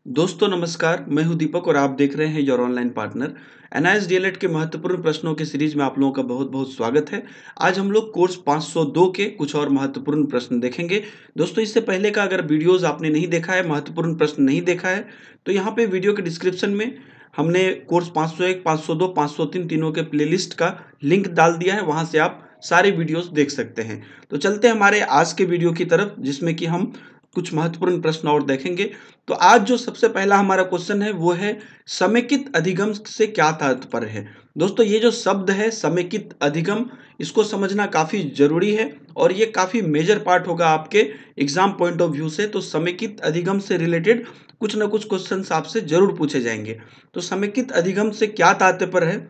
दोस्तों नमस्कार, मैं हूं दीपक और आप देख रहे हैं your online partner. NIS DElEd के महत्वपूर्ण प्रश्नों की सीरीज में आप लोगों का बहुत-बहुत स्वागत है। आज हम लोग कोर्स 502 के कुछ और महत्वपूर्ण प्रश्न देखेंगे। दोस्तों इससे पहले का अगर वीडियोज़ आपने नहीं देखा है, महत्वपूर्ण प्रश्न नहीं देखा है, तो यहाँ पे वीडियो के डिस्क्रिप्शन में हमने कोर्स 501, 502, 503 तीनों के प्लेलिस्ट का लिंक डाल दिया है, वहाँ से आप सारे वीडियोज़ देख सकते हैं। तो चलते हैं हमारे आज के वीडियो की तरफ, जिसमें कि हम कुछ महत्वपूर्ण प्रश्न और देखेंगे। तो आज जो सबसे पहला हमारा क्वेश्चन है वो है समेकित अधिगम से क्या तात्पर्य है। दोस्तों ये जो शब्द है समेकित अधिगम, इसको समझना काफ़ी ज़रूरी है और ये काफ़ी मेजर पार्ट होगा आपके एग्जाम पॉइंट ऑफ व्यू से। तो समेकित अधिगम से रिलेटेड कुछ ना कुछ क्वेश्चंस आपसे जरूर पूछे जाएंगे। तो समेकित अधिगम से क्या तात्पर्य है,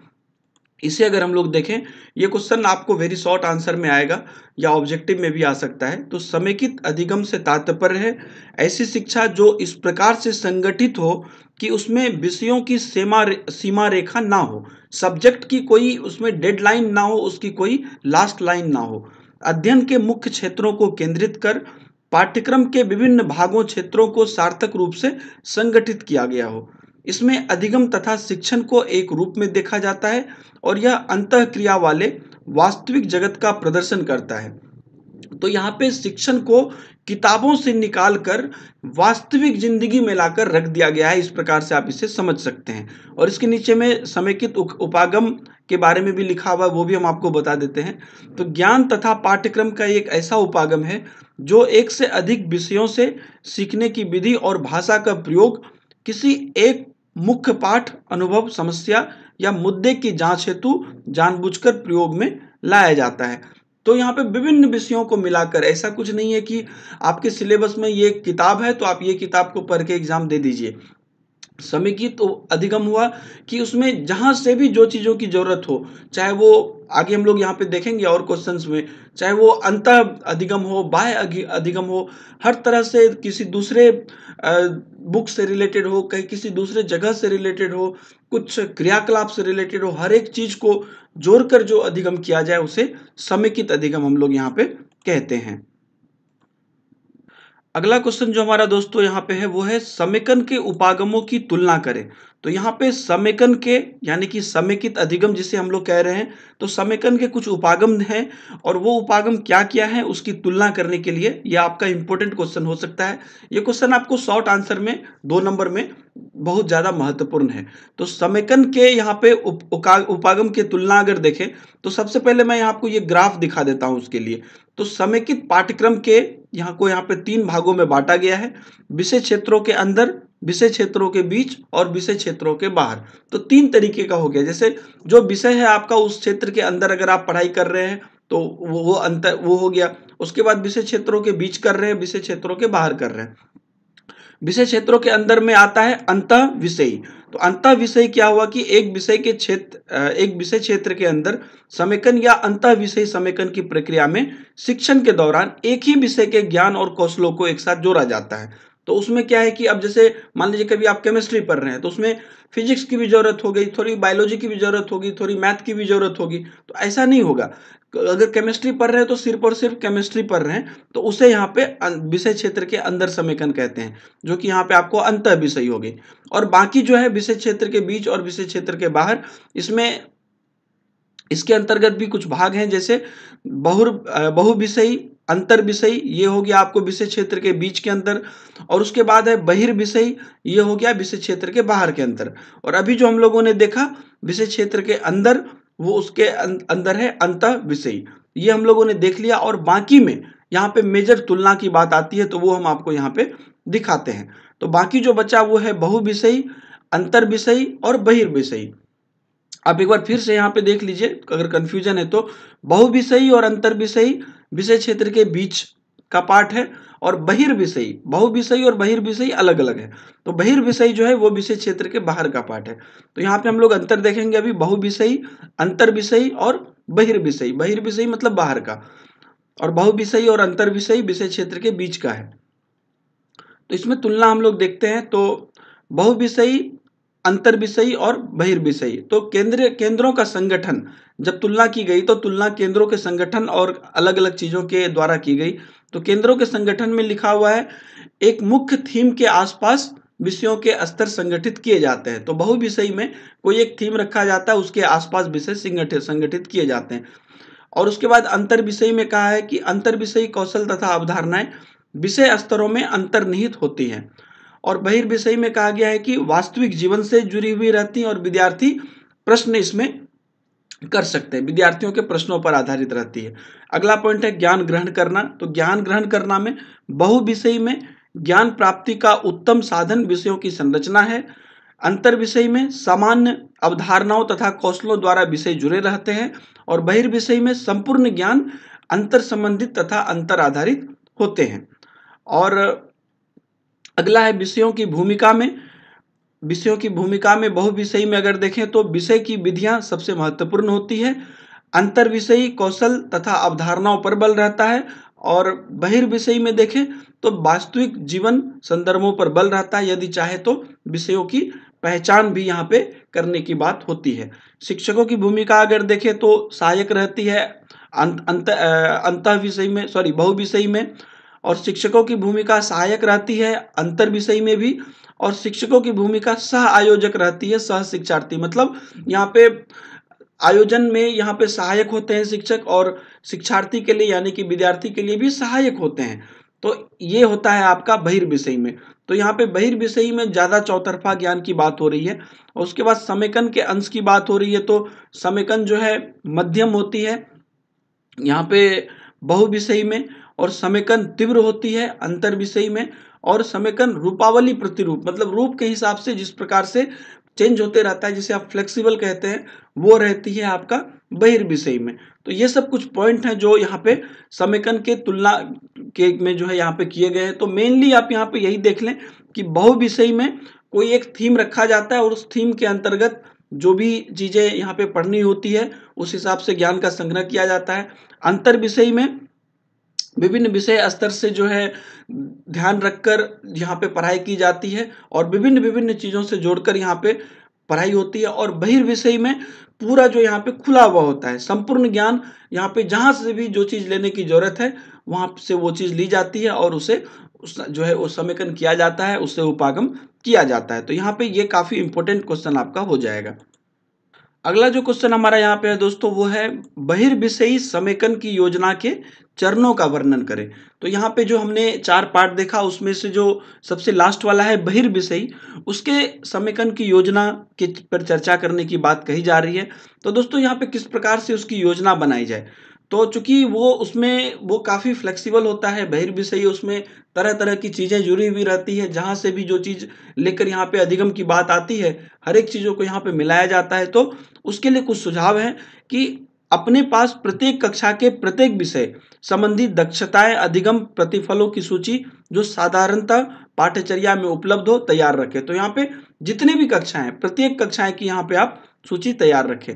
इसे अगर हम लोग देखें, ये क्वेश्चन आपको वेरी शॉर्ट आंसर में आएगा या ऑब्जेक्टिव में भी आ सकता है। तो समेकित अधिगम से तात्पर्य है ऐसी शिक्षा जो इस प्रकार से संगठित हो कि उसमें विषयों की सीमा रेखा ना हो, सब्जेक्ट की कोई उसमें डेडलाइन ना हो, उसकी कोई लास्ट लाइन ना हो, अध्ययन के मुख्य क्षेत्रों को केंद्रित कर पाठ्यक्रम के विभिन्न भागों क्षेत्रों को सार्थक रूप से संगठित किया गया हो। इसमें अधिगम तथा शिक्षण को एक रूप में देखा जाता है और यह अंतःक्रिया वाले वास्तविक जगत का प्रदर्शन करता है। तो यहाँ पे शिक्षण को किताबों से निकाल कर वास्तविक जिंदगी में लाकर रख दिया गया है, इस प्रकार से आप इसे समझ सकते हैं। और इसके नीचे में समेकित उपागम के बारे में भी लिखा हुआ है, वो भी हम आपको बता देते हैं। तो ज्ञान तथा पाठ्यक्रम का एक ऐसा उपागम है जो एक से अधिक विषयों से सीखने की विधि और भाषा का प्रयोग किसी एक मुख्य पाठ, अनुभव, समस्या या मुद्दे की जांच हेतु जानबूझकर प्रयोग में लाया जाता है। तो यहाँ पे विभिन्न विषयों को मिलाकर, ऐसा कुछ नहीं है कि आपके सिलेबस में ये किताब है तो आप ये किताब को पढ़ के एग्जाम दे दीजिए। समेकित तो अधिगम हुआ कि उसमें जहाँ से भी जो चीज़ों की ज़रूरत हो, चाहे वो आगे हम लोग यहाँ पे देखेंगे और क्वेश्चंस में, चाहे वो अंतः अधिगम हो, बाह्य अधिगम हो, हर तरह से किसी दूसरे बुक से रिलेटेड हो, कहीं किसी दूसरे जगह से रिलेटेड हो, कुछ क्रियाकलाप से रिलेटेड हो, हर एक चीज़ को जोड़कर जो अधिगम किया जाए उसे समेकित अधिगम हम लोग यहाँ पे कहते हैं। अगला क्वेश्चन जो हमारा दोस्तों यहाँ पे है वो है समेकन के उपागमों की तुलना करें। तो यहाँ पे समेकन के यानी कि समेकित अधिगम जिसे हम लोग कह रहे हैं, तो समेकन के कुछ उपागम हैं और वो उपागम क्या क्या है उसकी तुलना करने के लिए ये आपका इंपॉर्टेंट क्वेश्चन हो सकता है। ये क्वेश्चन आपको शॉर्ट आंसर में 2 नंबर में बहुत ज़्यादा महत्वपूर्ण है। तो समेकन के यहाँ पे उपागम की तुलना अगर देखें, तो सबसे पहले मैं आपको ये ग्राफ दिखा देता हूँ उसके लिए। तो समेकित पाठ्यक्रम के यहाँ पे 3 भागों में बांटा गया है, विषय क्षेत्रों के अंदर, विषय क्षेत्रों के बीच और विषय क्षेत्रों के बाहर। तो 3 तरीके का हो गया। जैसे जो विषय है आपका उस क्षेत्र के अंदर अगर आप पढ़ाई कर रहे हैं तो वो अंतर वो हो गया। उसके बाद विषय क्षेत्रों के बीच कर रहे हैं, विषय क्षेत्रों के बाहर कर रहे हैं। विषय क्षेत्रों के अंदर में आता है अंतः विषयी। तो अंतः विषय क्या हुआ कि एक विषय के एक विषय क्षेत्र के अंदर समेकन या अंतः विषय समेकन की प्रक्रिया में शिक्षण के दौरान एक ही विषय के ज्ञान और कौशलों को एक साथ जोड़ा जाता है। तो उसमें क्या है कि अब जैसे मान लीजिए कभी आप केमिस्ट्री पढ़ रहे हैं तो उसमें फिजिक्स की भी जरूरत हो गई, थोड़ी बायोलॉजी की भी जरूरत होगी, थोड़ी मैथ की भी जरूरत होगी। तो ऐसा नहीं होगा, अगर केमिस्ट्री पढ़ रहे हैं तो सिर्फ और सिर्फ केमिस्ट्री पढ़ रहे हैं तो उसे यहाँ पे विषय क्षेत्र के अंदर समेकन कहते हैं, जो कि यहाँ पे आपको अंतः विषय होगी। और बाकी जो है विषय क्षेत्र के बीच और विषय क्षेत्र के बाहर, इसमें इसके अंतर्गत भी कुछ भाग हैं, जैसे बहुविषयी, अंतर विषयी, ये हो गया आपको विषय क्षेत्र के बीच के अंदर। और उसके बाद है बहिर्विषयी, ये हो गया विषय क्षेत्र के बाहर के अंदर। और अभी जो हम लोगों ने देखा विषय क्षेत्र के अंदर, वो उसके अंदर है अंतः विषयी, ये हम लोगों ने देख लिया। और बाकी में यहाँ पे मेजर तुलना की बात आती है तो वो हम आपको यहाँ पे दिखाते हैं। तो बाकी जो बचा वो है बहुविषयी, अंतर विषयी और बहिर्विषयी। आप एक बार फिर से यहाँ पे देख लीजिए अगर कंफ्यूजन है तो, बहुविषयी और अंतर विषयी विषय क्षेत्र के बीच का पार्ट है, और बहिर्विषयी, बहुविषयी और बहिर्विषयी अलग अलग है। तो बहिर्विषयी जो है वो विषय क्षेत्र के बाहर का पार्ट है। तो यहाँ पे हम लोग अंतर देखेंगे अभी, बहुविषयी, अंतर विषयी और बहिर्विषयी। बहिर्विषयी मतलब बाहर का, और बहुविषयी और अंतर विषयी विषय क्षेत्र के बीच का है। तो इसमें तुलना हम लोग देखते हैं। तो बहुविषयी, अंतर विषयी और बहिर्विषयी, तो केंद्रों का संगठन जब तुलना की गई तो तुलना केंद्रों के संगठन और अलग अलग चीजों के द्वारा की गई। तो केंद्रों के संगठन में लिखा हुआ है एक मुख्य थीम के आसपास विषयों के स्तर संगठित किए जाते हैं। तो बहुविषयी में कोई एक थीम रखा जाता है, उसके आसपास विषय संगठित किए जाते हैं। और उसके बाद अंतर विषयी में कहा है कि अंतर विषयी कौशल तथा अवधारणाएं विषय स्तरों में अंतर्निहित होती हैं। और बहिर्विषयी में कहा गया है कि वास्तविक जीवन से जुड़ी हुई रहती हैं और विद्यार्थी प्रश्न इसमें कर सकते हैं, विद्यार्थियों के प्रश्नों पर आधारित रहती है। अगला पॉइंट है ज्ञान ग्रहण करना। तो ज्ञान ग्रहण करना में बहुविषयी में ज्ञान प्राप्ति का उत्तम साधन विषयों की संरचना है। अंतर विषय में सामान्य अवधारणाओं तथा कौशलों द्वारा विषय जुड़े रहते हैं। और बहिर्विषय में संपूर्ण ज्ञान अंतर संबंधित तथा अंतर आधारित होते हैं। और अगला है विषयों की भूमिका में। विषयों की भूमिका में बहुविषयी में अगर देखें तो विषय की विधियां सबसे महत्वपूर्ण होती है। अंतर विषयी कौशल तथा अवधारणाओं पर बल रहता है। और बहिर्विषयी में देखें तो वास्तविक जीवन संदर्भों पर बल रहता है, यदि चाहे तो विषयों की पहचान भी यहाँ पे करने की बात होती है। शिक्षकों की भूमिका अगर देखें तो सहायक रहती है अंत विषय में, बहुविषयी में। और शिक्षकों की भूमिका सहायक रहती है अंतर विषय में भी। और शिक्षकों की भूमिका सह आयोजक रहती है सह शिक्षार्थी, मतलब यहाँ पे आयोजन में यहाँ पे सहायक होते हैं शिक्षक, और शिक्षार्थी के लिए यानी कि विद्यार्थी के लिए भी सहायक होते हैं। तो ये होता है आपका बहिर्विषयी में। तो यहाँ पे बहिर्विषयी में ज्यादा चौतरफा ज्ञान की बात हो रही है। और उसके बाद समेकन के अंश की बात हो रही है। तो समेकन जो है मध्यम होती है यहाँ पे बहुविषयी में, और समेकन तीव्र होती है अंतर विषयी में। और समेकन रूपावली प्रतिरूप, मतलब रूप के हिसाब से जिस प्रकार से चेंज होते रहता है, जिसे आप फ्लेक्सिबल कहते हैं, वो रहती है आपका बहिर्विषयी में। तो ये सब कुछ पॉइंट हैं जो यहाँ पे समेकन के तुलना के में जो है यहाँ पे किए गए हैं। तो मेनली आप यहाँ पे यही देख लें कि बहुविषयी में कोई एक थीम रखा जाता है और उस थीम के अंतर्गत जो भी चीजें यहाँ पे पढ़नी होती है उस हिसाब से ज्ञान का संग्रह किया जाता है। अंतर विषयी में विभिन्न विषय स्तर से जो है ध्यान रखकर यहाँ पे पढ़ाई की जाती है और विभिन्न विभिन्न चीजों से जोड़कर यहाँ पे पढ़ाई होती है। और बहिर्विषय में पूरा जो यहाँ पे खुला हुआ होता है, संपूर्ण ज्ञान यहाँ पे जहां से भी जो चीज लेने की जरूरत है वहां से वो चीज ली जाती है और उसे जो है वो समेकन किया जाता है, उससे उपागम किया जाता है। तो यहाँ पे ये काफी इंपॉर्टेंट क्वेश्चन आपका हो जाएगा। अगला जो क्वेश्चन हमारा यहाँ पे है दोस्तों वो है बहिर्विषयी समेकन की योजना के चरणों का वर्णन करें। तो यहाँ पे जो हमने 4 पार्ट देखा उसमें से जो सबसे लास्ट वाला है बहिर्विषयी, उसके समेकन की योजना के पर चर्चा करने की बात कही जा रही है। तो दोस्तों यहाँ पे किस प्रकार से उसकी योजना बनाई जाए, तो चूंकि वो काफी फ्लेक्सिबल होता है बहिर्विषयी, उसमें तरह तरह की चीजें जुड़ी हुई रहती है, जहां से भी जो चीज लेकर यहाँ पे अधिगम की बात आती है हर एक चीजों को यहाँ पे मिलाया जाता है। तो उसके लिए कुछ सुझाव है कि अपने पास प्रत्येक कक्षा के प्रत्येक विषय संबंधी दक्षताएं अधिगम प्रतिफलों की सूची जो साधारणतः पाठ्यचर्या में उपलब्ध हो तैयार रखें। तो यहाँ पे जितने भी कक्षाएं, प्रत्येक कक्षाएं की यहाँ पे आप सूची तैयार रखें।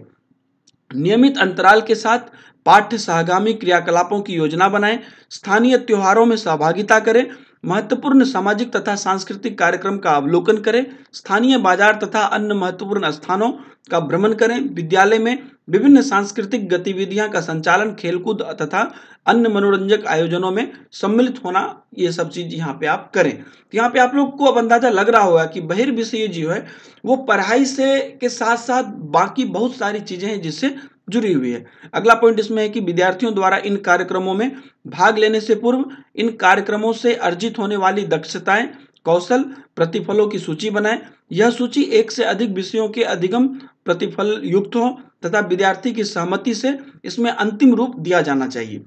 नियमित अंतराल के साथ पाठ्य सहगामी क्रियाकलापों की योजना बनाएं। स्थानीय त्योहारों में सहभागिता करें। महत्वपूर्ण सामाजिक तथा सांस्कृतिक कार्यक्रम का अवलोकन करें। स्थानीय बाजार तथा अन्य महत्वपूर्ण स्थानों का भ्रमण करें। विद्यालय में विभिन्न सांस्कृतिक गतिविधियां का संचालन, खेलकूद तथा अन्य मनोरंजक आयोजनों में सम्मिलित होना, ये सब चीज यहाँ पे आप करें। यहाँ पे आप लोग को अब अंदाजा लग रहा होगा कि बहिर्विषयी जो है वो पढ़ाई से के साथ साथ बाकी बहुत सारी चीजें हैं जिससे जुड़ी हुई है। अगला पॉइंट इसमें है कि विद्यार्थियों द्वारा इन कार्यक्रमों में भाग लेने से पूर्व इन कार्यक्रमों से अर्जित होने वाली दक्षताएं, कौशल, प्रतिफलों की सूची बनाएं। यह सूची एक से अधिक विषयों के अधिगम प्रतिफल युक्त हो तथा विद्यार्थी की सहमति से इसमें अंतिम रूप दिया जाना चाहिए।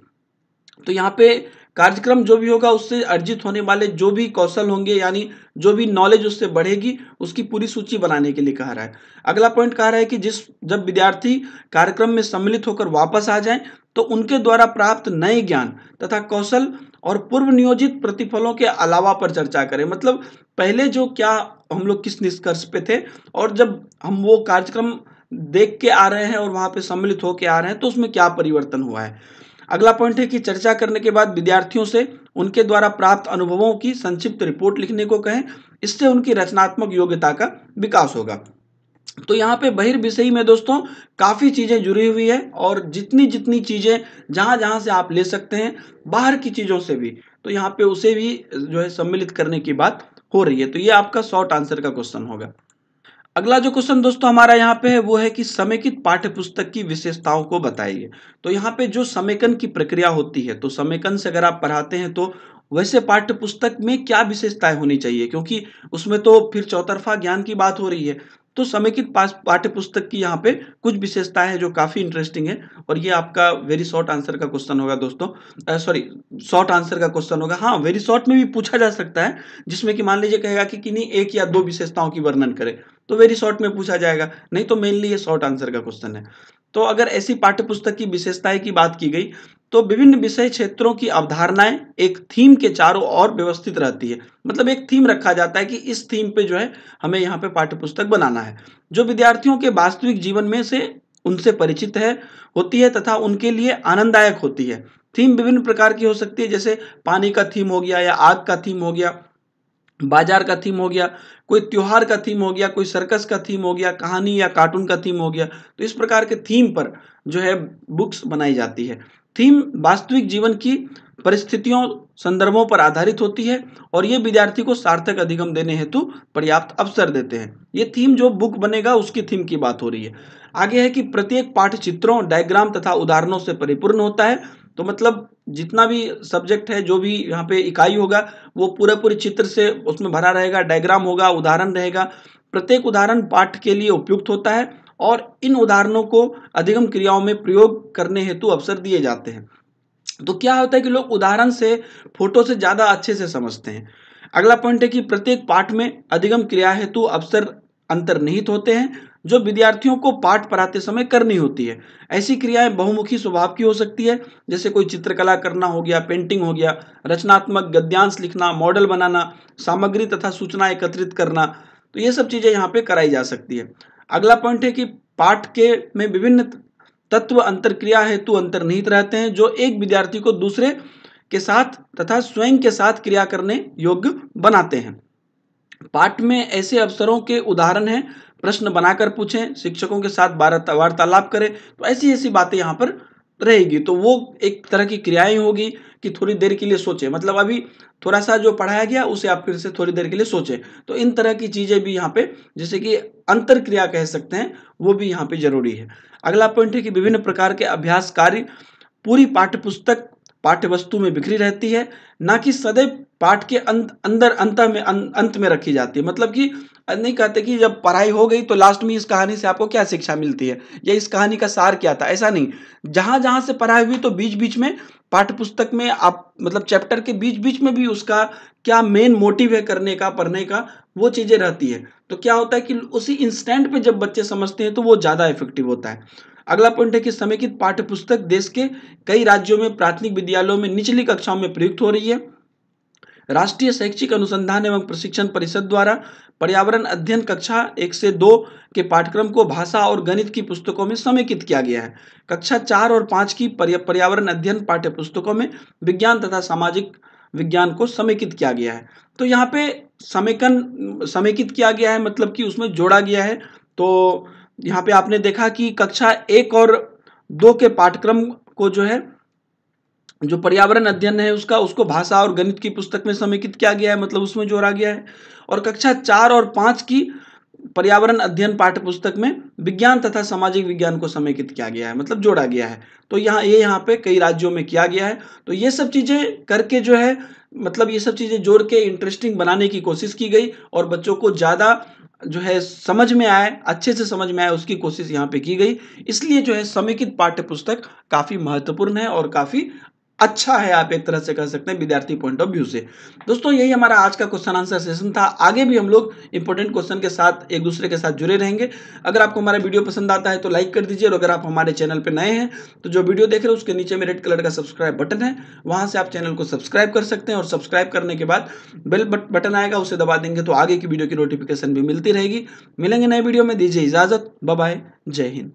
तो यहाँ पे कार्यक्रम जो भी होगा उससे अर्जित होने वाले जो भी कौशल होंगे, यानी जो भी नॉलेज उससे बढ़ेगी, उसकी पूरी सूची बनाने के लिए कहा रहा है। अगला पॉइंट कहा रहा है कि जब विद्यार्थी कार्यक्रम में सम्मिलित होकर वापस आ जाएं तो उनके द्वारा प्राप्त नए ज्ञान तथा कौशल और पूर्व नियोजित प्रतिफलों के अलावा पर चर्चा करें। मतलब पहले जो क्या हम लोग किस निष्कर्ष पे थे और जब हम वो कार्यक्रम देख के आ रहे हैं और वहां पे सम्मिलित होके आ रहे हैं तो उसमें क्या परिवर्तन हुआ है। अगला पॉइंट है कि चर्चा करने के बाद विद्यार्थियों से उनके द्वारा प्राप्त अनुभवों की संक्षिप्त रिपोर्ट लिखने को कहें। इससे उनकी रचनात्मक योग्यता का विकास होगा। तो यहाँ पे बहिर्विषयी में दोस्तों काफी चीजें जुड़ी हुई है और जितनी जितनी चीजें जहां जहां से आप ले सकते हैं बाहर की चीजों से भी, तो यहाँ पे उसे भी जो है सम्मिलित करने की बात हो रही है। तो ये आपका शॉर्ट आंसर का क्वेश्चन होगा। अगला जो क्वेश्चन दोस्तों हमारा यहाँ पे है वो है कि समेकित पाठ्य पुस्तक की विशेषताओं को बताइए। तो यहाँ पे जो समेकन की प्रक्रिया होती है, तो समेकन से अगर आप पढ़ाते हैं तो वैसे पाठ्य पुस्तक में क्या विशेषताएं होनी चाहिए, क्योंकि उसमें तो फिर चौतरफा ज्ञान की बात हो रही है। तो समेकित पाठ्य पुस्तक की यहाँ पे कुछ विशेषताएं हैं जो काफी इंटरेस्टिंग है, और ये आपका वेरी शॉर्ट आंसर का क्वेश्चन होगा दोस्तों। सॉरी, शॉर्ट आंसर का क्वेश्चन होगा। हाँ, वेरी शॉर्ट में भी पूछा जा सकता है, जिसमें कि मान लीजिए कहेगा कि किन्हीं एक या दो विशेषताओं की वर्णन करें, तो वेरी शॉर्ट में पूछा जाएगा, नहीं तो मेनली ये शॉर्ट आंसर का क्वेश्चन है। तो अगर ऐसी पाठ्य पुस्तक की विशेषताएं की बात की गई तो विभिन्न विषय क्षेत्रों की अवधारणाएं एक थीम के चारों ओर व्यवस्थित रहती है। मतलब एक थीम रखा जाता है कि इस थीम पे जो है हमें यहाँ पे पाठ्य पुस्तक बनाना है, जो विद्यार्थियों के वास्तविक जीवन में से उनसे परिचित है होती है तथा उनके लिए आनंददायक होती है। थीम विभिन्न प्रकार की हो सकती है, जैसे पानी का थीम हो गया, या आग का थीम हो गया, बाजार का थीम हो गया, कोई त्योहार का थीम हो गया, कोई सर्कस का थीम हो गया, कहानी या कार्टून का थीम हो गया। तो इस प्रकार के थीम पर जो है बुक्स बनाई जाती है। थीम वास्तविक जीवन की परिस्थितियों, संदर्भों पर आधारित होती है, और ये विद्यार्थी को सार्थक अधिगम देने हेतु पर्याप्त अवसर देते हैं। ये थीम जो बुक बनेगा उसकी थीम की बात हो रही है। आगे है कि प्रत्येक पाठ चित्रों, डायग्राम तथा उदाहरणों से परिपूर्ण होता है। तो मतलब जितना भी सब्जेक्ट है, जो भी यहाँ पे इकाई होगा, वो पूरे पूरे चित्र से उसमें भरा रहेगा, डायग्राम होगा, उदाहरण रहेगा। प्रत्येक उदाहरण पाठ के लिए उपयुक्त होता है, और इन उदाहरणों को अधिगम क्रियाओं में प्रयोग करने हेतु अवसर दिए जाते हैं। तो क्या होता है कि लोग उदाहरण से, फोटो से ज्यादा अच्छे से समझते हैं। अगला पॉइंट है कि प्रत्येक पाठ में अधिगम क्रिया हेतु अवसर अंतर्निहित होते हैं, जो विद्यार्थियों को पाठ पढ़ाते समय करनी होती है। ऐसी क्रियाएं बहुमुखी स्वभाव की हो सकती है, जैसे कोई चित्रकला करना हो गया, पेंटिंग हो गया, रचनात्मक गद्यांश लिखना, मॉडल बनाना, सामग्री तथा सूचना एकत्रित करना। तो ये सब चीजें यहाँ पे कराई जा सकती है। अगला पॉइंट है कि पाठ के में विभिन्न तत्व अंतरक्रिया हेतु अंतर्निहित रहते हैं, जो एक विद्यार्थी को दूसरे के साथ तथा स्वयं के साथ क्रिया करने योग्य बनाते हैं। पाठ में ऐसे अवसरों के उदाहरण हैं, प्रश्न बनाकर पूछें, शिक्षकों के साथ वार्तालाप करें। तो ऐसी ऐसी बातें यहाँ पर रहेगी। तो वो एक तरह की क्रियाएं होगी कि थोड़ी देर के लिए सोचें, मतलब अभी थोड़ा सा जो पढ़ाया गया उसे आप फिर से थोड़ी देर के लिए सोचें। तो इन तरह की चीजें भी यहाँ पे, जैसे कि अंतर क्रिया कह सकते हैं, वो भी यहाँ पे जरूरी है। अगला पॉइंट है कि विभिन्न प्रकार के अभ्यास कार्य पूरी पाठ्य पुस्तक पाठ्य वस्तु में बिखरी रहती है, ना कि सदैव पाठ के अंदर अंत में रखी जाती है। मतलब कि नहीं कहते कि जब पढ़ाई हो गई तो लास्ट में इस कहानी से आपको क्या शिक्षा मिलती है, या इस कहानी का सार क्या था, ऐसा नहीं। जहां जहां से पढ़ाई हुई तो बीच बीच में पाठ्य पुस्तक में आप, मतलब चैप्टर के बीच बीच में भी उसका क्या मेन मोटिव है करने का, पढ़ने का, वो चीजें रहती है। तो क्या होता है कि उसी इंस्टेंट पे जब बच्चे समझते हैं तो वो ज्यादा इफेक्टिव होता है। अगला पॉइंट है कि समेकित पाठ्य पुस्तक देश के कई राज्यों में प्राथमिक विद्यालयों में निचली कक्षाओं में प्रयुक्त हो रही है। राष्ट्रीय शैक्षिक अनुसंधान एवं प्रशिक्षण परिषद द्वारा पर्यावरण अध्ययन कक्षा 1 से 2 के पाठ्यक्रम को भाषा और गणित की पुस्तकों में समेकित किया गया है। कक्षा 4 और 5 की पर्यावरण अध्ययन पाठ्य पुस्तकों में विज्ञान तथा सामाजिक विज्ञान को समेकित किया गया है। तो यहाँ पे समेकित किया गया है, मतलब कि उसमें जोड़ा गया है। तो यहाँ पे आपने देखा कि कक्षा 1 और 2 के पाठ्यक्रम को जो है, जो पर्यावरण अध्ययन है उसको भाषा और गणित की पुस्तक में समेकित किया गया है, मतलब उसमें जोड़ा गया है। और कक्षा 4 और 5 की पर्यावरण अध्ययन पाठ्य पुस्तक में विज्ञान तथा सामाजिक विज्ञान को समेकित किया गया है, मतलब जोड़ा गया है। तो यहाँ पे कई राज्यों में किया गया है। तो ये सब चीजें करके जो है, मतलब ये सब चीजें जोड़ के इंटरेस्टिंग बनाने की कोशिश की गई, और बच्चों को ज्यादा जो है समझ में आए, अच्छे से समझ में आए, उसकी कोशिश यहाँ पे की गई। इसलिए जो है समेकित पाठ्य पुस्तक काफी महत्वपूर्ण है और काफी अच्छा है, आप एक तरह से कह सकते हैं विद्यार्थी पॉइंट ऑफ व्यू से। दोस्तों यही हमारा आज का क्वेश्चन आंसर सेशन था। आगे भी हम लोग इंपॉर्टेंट क्वेश्चन के साथ एक दूसरे के साथ जुड़े रहेंगे। अगर आपको हमारा वीडियो पसंद आता है तो लाइक कर दीजिए, और अगर आप हमारे चैनल पर नए हैं तो जो वीडियो देख रहे हैं उसके नीचे में रेड कलर का सब्सक्राइब बटन है, वहां से आप चैनल को सब्सक्राइब कर सकते हैं, और सब्सक्राइब करने के बाद बेल बटन आएगा, उसे दबा देंगे तो आगे की वीडियो की नोटिफिकेशन भी मिलती रहेगी। मिलेंगे नए वीडियो में, दीजिए इजाजत, बाय बाय, जय हिंद।